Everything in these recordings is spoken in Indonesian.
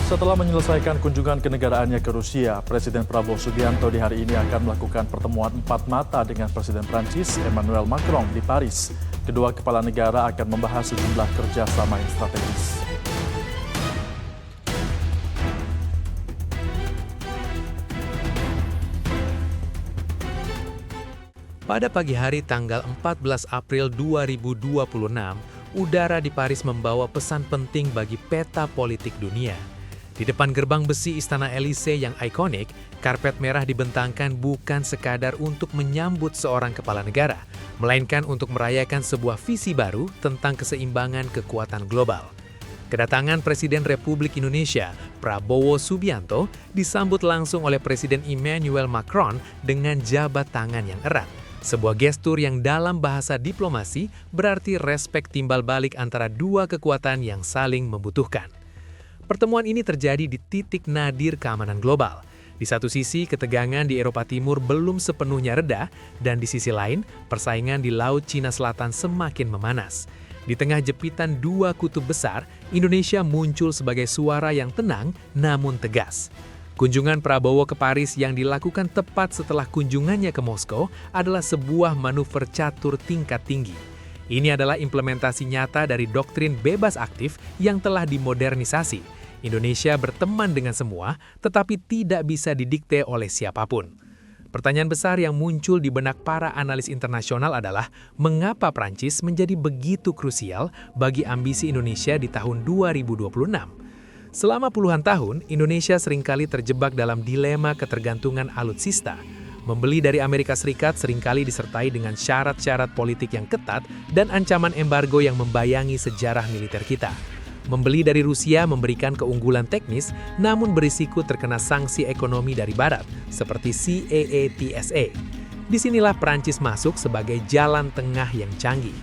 Setelah menyelesaikan kunjungan kenegaraannya ke Rusia, Presiden Prabowo Subianto di hari ini akan melakukan pertemuan empat mata dengan Presiden Prancis Emmanuel Macron di Paris. Kedua kepala negara akan membahas sejumlah kerjasama yang strategis. Pada pagi hari tanggal 14 April 2026, udara di Paris membawa pesan penting bagi peta politik dunia. Di depan gerbang besi Istana Elysee yang ikonik, karpet merah dibentangkan bukan sekadar untuk menyambut seorang kepala negara, melainkan untuk merayakan sebuah visi baru tentang keseimbangan kekuatan global. Kedatangan Presiden Republik Indonesia, Prabowo Subianto, disambut langsung oleh Presiden Emmanuel Macron dengan jabat tangan yang erat. Sebuah gestur yang dalam bahasa diplomasi berarti respek timbal balik antara dua kekuatan yang saling membutuhkan. Pertemuan ini terjadi di titik nadir keamanan global. Di satu sisi, ketegangan di Eropa Timur belum sepenuhnya reda, dan di sisi lain, persaingan di Laut Cina Selatan semakin memanas. Di tengah jepitan dua kutub besar, Indonesia muncul sebagai suara yang tenang namun tegas. Kunjungan Prabowo ke Paris yang dilakukan tepat setelah kunjungannya ke Moskow adalah sebuah manuver catur tingkat tinggi. Ini adalah implementasi nyata dari doktrin bebas aktif yang telah dimodernisasi. Indonesia berteman dengan semua, tetapi tidak bisa didikte oleh siapapun. Pertanyaan besar yang muncul di benak para analis internasional adalah mengapa Prancis menjadi begitu krusial bagi ambisi Indonesia di tahun 2026? Selama puluhan tahun, Indonesia seringkali terjebak dalam dilema ketergantungan alutsista. Membeli dari Amerika Serikat seringkali disertai dengan syarat-syarat politik yang ketat dan ancaman embargo yang membayangi sejarah militer kita. Membeli dari Rusia memberikan keunggulan teknis, namun berisiko terkena sanksi ekonomi dari Barat, seperti CAATSA. Disinilah Prancis masuk sebagai jalan tengah yang canggih.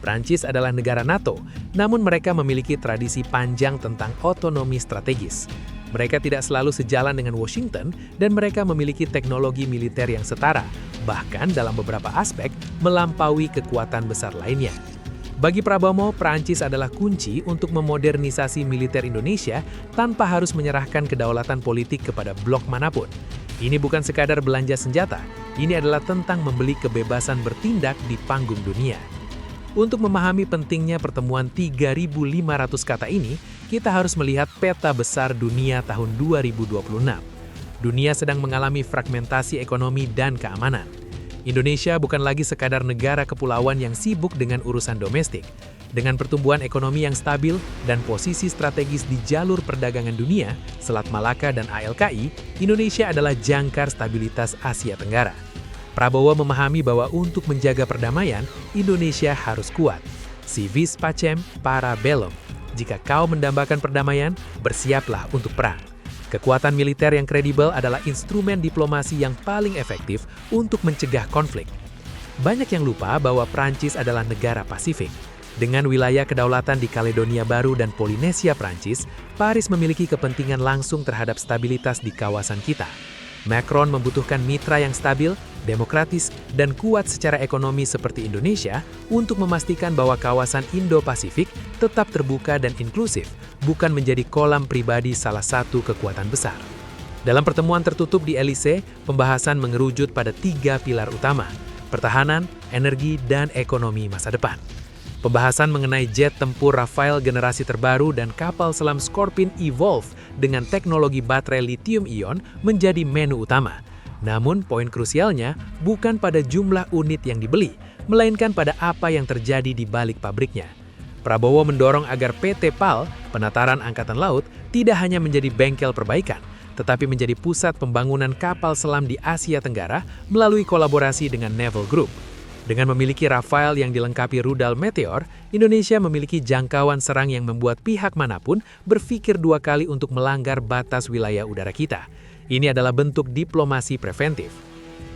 Prancis adalah negara NATO, namun mereka memiliki tradisi panjang tentang otonomi strategis. Mereka tidak selalu sejalan dengan Washington, dan mereka memiliki teknologi militer yang setara, bahkan dalam beberapa aspek melampaui kekuatan besar lainnya. Bagi Prabowo, Prancis adalah kunci untuk memodernisasi militer Indonesia tanpa harus menyerahkan kedaulatan politik kepada blok manapun. Ini bukan sekadar belanja senjata, ini adalah tentang membeli kebebasan bertindak di panggung dunia. Untuk memahami pentingnya pertemuan 3.500 kata ini, kita harus melihat peta besar dunia tahun 2026. Dunia sedang mengalami fragmentasi ekonomi dan keamanan. Indonesia bukan lagi sekadar negara kepulauan yang sibuk dengan urusan domestik. Dengan pertumbuhan ekonomi yang stabil dan posisi strategis di jalur perdagangan dunia, Selat Malaka dan ALKI, Indonesia adalah jangkar stabilitas Asia Tenggara. Prabowo memahami bahwa untuk menjaga perdamaian, Indonesia harus kuat. Si vis pacem para bellum. Jika kau mendambakan perdamaian, bersiaplah untuk perang. Kekuatan militer yang kredibel adalah instrumen diplomasi yang paling efektif untuk mencegah konflik. Banyak yang lupa bahwa Prancis adalah negara Pasifik. Dengan wilayah kedaulatan di Kaledonia Baru dan Polinesia Prancis, Paris memiliki kepentingan langsung terhadap stabilitas di kawasan kita. Macron membutuhkan mitra yang stabil, demokratis, dan kuat secara ekonomi seperti Indonesia untuk memastikan bahwa kawasan Indo-Pasifik tetap terbuka dan inklusif, bukan menjadi kolam pribadi salah satu kekuatan besar. Dalam pertemuan tertutup di Elysee, pembahasan mengerucut pada 3 pilar utama: pertahanan, energi, dan ekonomi masa depan. Pembahasan mengenai jet tempur Rafale generasi terbaru dan kapal selam Scorpene Evolve dengan teknologi baterai lithium-ion menjadi menu utama. Namun, poin krusialnya bukan pada jumlah unit yang dibeli, melainkan pada apa yang terjadi di balik pabriknya. Prabowo mendorong agar PT PAL, Penataran Angkatan Laut, tidak hanya menjadi bengkel perbaikan, tetapi menjadi pusat pembangunan kapal selam di Asia Tenggara melalui kolaborasi dengan Naval Group. Dengan memiliki Rafale yang dilengkapi rudal Meteor, Indonesia memiliki jangkauan serang yang membuat pihak manapun berpikir 2 kali untuk melanggar batas wilayah udara kita. Ini adalah bentuk diplomasi preventif.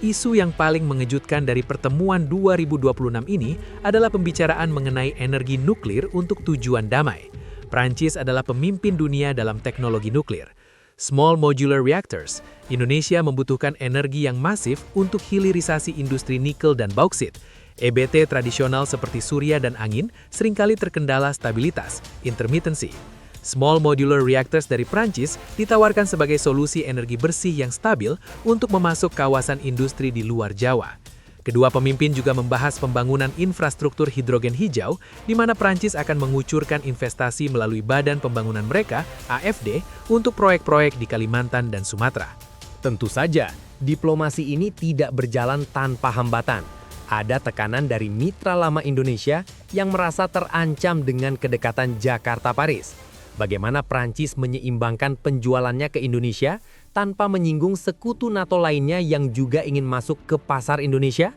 Isu yang paling mengejutkan dari pertemuan 2026 ini adalah pembicaraan mengenai energi nuklir untuk tujuan damai. Prancis adalah pemimpin dunia dalam teknologi nuklir. Small Modular Reactors, Indonesia membutuhkan energi yang masif untuk hilirisasi industri nikel dan bauksit. EBT tradisional seperti surya dan angin seringkali terkendala stabilitas, intermittency. Small Modular Reactors dari Prancis ditawarkan sebagai solusi energi bersih yang stabil untuk memasuk kawasan industri di luar Jawa. Kedua pemimpin juga membahas pembangunan infrastruktur hidrogen hijau, di mana Prancis akan mengucurkan investasi melalui Badan Pembangunan mereka, AFD, untuk proyek-proyek di Kalimantan dan Sumatera. Tentu saja, diplomasi ini tidak berjalan tanpa hambatan. Ada tekanan dari mitra lama Indonesia yang merasa terancam dengan kedekatan Jakarta-Paris. Bagaimana Prancis menyeimbangkan penjualannya ke Indonesia tanpa menyinggung sekutu NATO lainnya yang juga ingin masuk ke pasar Indonesia?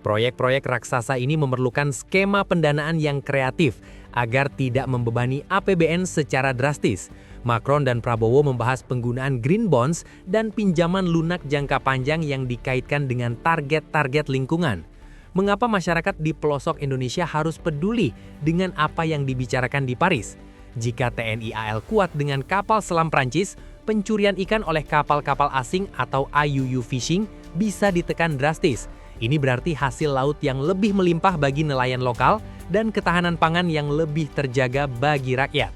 Proyek-proyek raksasa ini memerlukan skema pendanaan yang kreatif agar tidak membebani APBN secara drastis. Macron dan Prabowo membahas penggunaan green bonds dan pinjaman lunak jangka panjang yang dikaitkan dengan target-target lingkungan. Mengapa masyarakat di pelosok Indonesia harus peduli dengan apa yang dibicarakan di Paris? Jika TNI AL kuat dengan kapal selam Prancis, pencurian ikan oleh kapal-kapal asing atau IUU fishing bisa ditekan drastis. Ini berarti hasil laut yang lebih melimpah bagi nelayan lokal dan ketahanan pangan yang lebih terjaga bagi rakyat.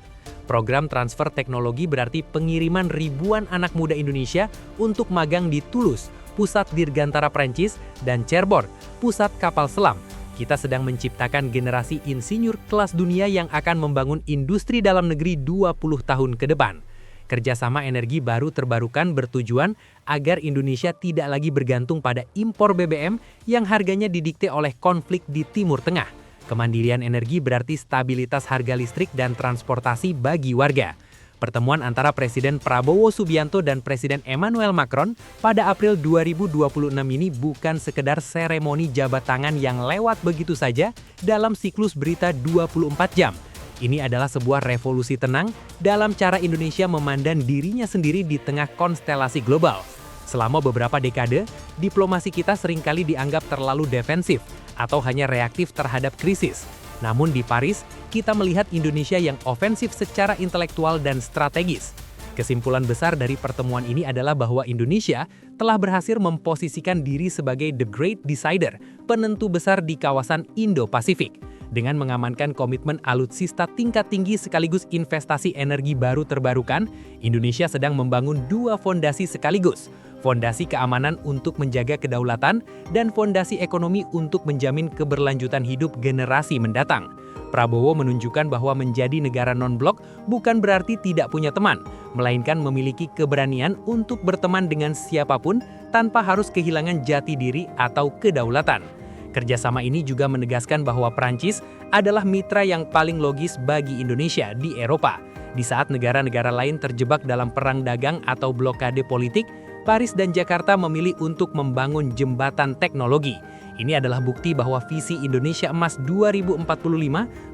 Program transfer teknologi berarti pengiriman ribuan anak muda Indonesia untuk magang di Toulouse, pusat dirgantara Prancis, dan Cherbourg, pusat kapal selam. Kita sedang menciptakan generasi insinyur kelas dunia yang akan membangun industri dalam negeri 20 tahun ke depan. Kerjasama energi baru terbarukan bertujuan agar Indonesia tidak lagi bergantung pada impor BBM yang harganya didikte oleh konflik di Timur Tengah. Kemandirian energi berarti stabilitas harga listrik dan transportasi bagi warga. Pertemuan antara Presiden Prabowo Subianto dan Presiden Emmanuel Macron pada April 2026 ini bukan sekedar seremoni jabat tangan yang lewat begitu saja dalam siklus berita 24 jam. Ini adalah sebuah revolusi tenang dalam cara Indonesia memandang dirinya sendiri di tengah konstelasi global. Selama beberapa dekade, diplomasi kita seringkali dianggap terlalu defensif atau hanya reaktif terhadap krisis. Namun di Paris, kita melihat Indonesia yang ofensif secara intelektual dan strategis. Kesimpulan besar dari pertemuan ini adalah bahwa Indonesia telah berhasil memposisikan diri sebagai the great decider, penentu besar di kawasan Indo-Pasifik. Dengan mengamankan komitmen alutsista tingkat tinggi sekaligus investasi energi baru terbarukan, Indonesia sedang membangun dua fondasi sekaligus. Fondasi keamanan untuk menjaga kedaulatan, dan fondasi ekonomi untuk menjamin keberlanjutan hidup generasi mendatang. Prabowo menunjukkan bahwa menjadi negara non-blok bukan berarti tidak punya teman, melainkan memiliki keberanian untuk berteman dengan siapapun tanpa harus kehilangan jati diri atau kedaulatan. Kerjasama ini juga menegaskan bahwa Prancis adalah mitra yang paling logis bagi Indonesia di Eropa. Di saat negara-negara lain terjebak dalam perang dagang atau blokade politik, Paris dan Jakarta memilih untuk membangun jembatan teknologi. Ini adalah bukti bahwa visi Indonesia Emas 2045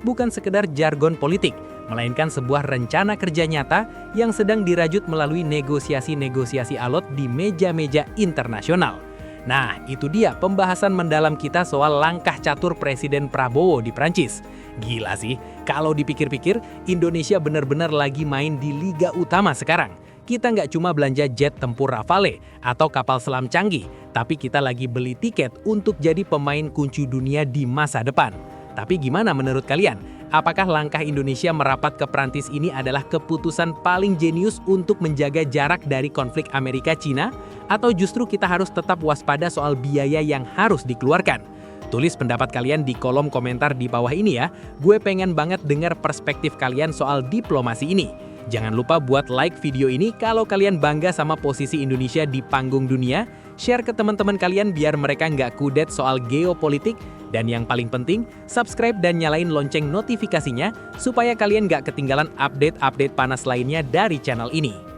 bukan sekedar jargon politik, melainkan sebuah rencana kerja nyata yang sedang dirajut melalui negosiasi-negosiasi alot di meja-meja internasional. Nah, itu dia pembahasan mendalam kita soal langkah catur Presiden Prabowo di Prancis. Gila sih, kalau dipikir-pikir, Indonesia benar-benar lagi main di Liga Utama sekarang. Kita nggak cuma belanja jet tempur Rafale atau kapal selam canggih, tapi kita lagi beli tiket untuk jadi pemain kunci dunia di masa depan. Tapi gimana menurut kalian? Apakah langkah Indonesia merapat ke Prancis ini adalah keputusan paling jenius untuk menjaga jarak dari konflik Amerika-China? Atau justru kita harus tetap waspada soal biaya yang harus dikeluarkan? Tulis pendapat kalian di kolom komentar di bawah ini ya. Gue pengen banget dengar perspektif kalian soal diplomasi ini. Jangan lupa buat like video ini kalau kalian bangga sama posisi Indonesia di panggung dunia. Share ke teman-teman kalian biar mereka nggak kudet soal geopolitik. Dan yang paling penting, subscribe dan nyalain lonceng notifikasinya supaya kalian nggak ketinggalan update-update panas lainnya dari channel ini.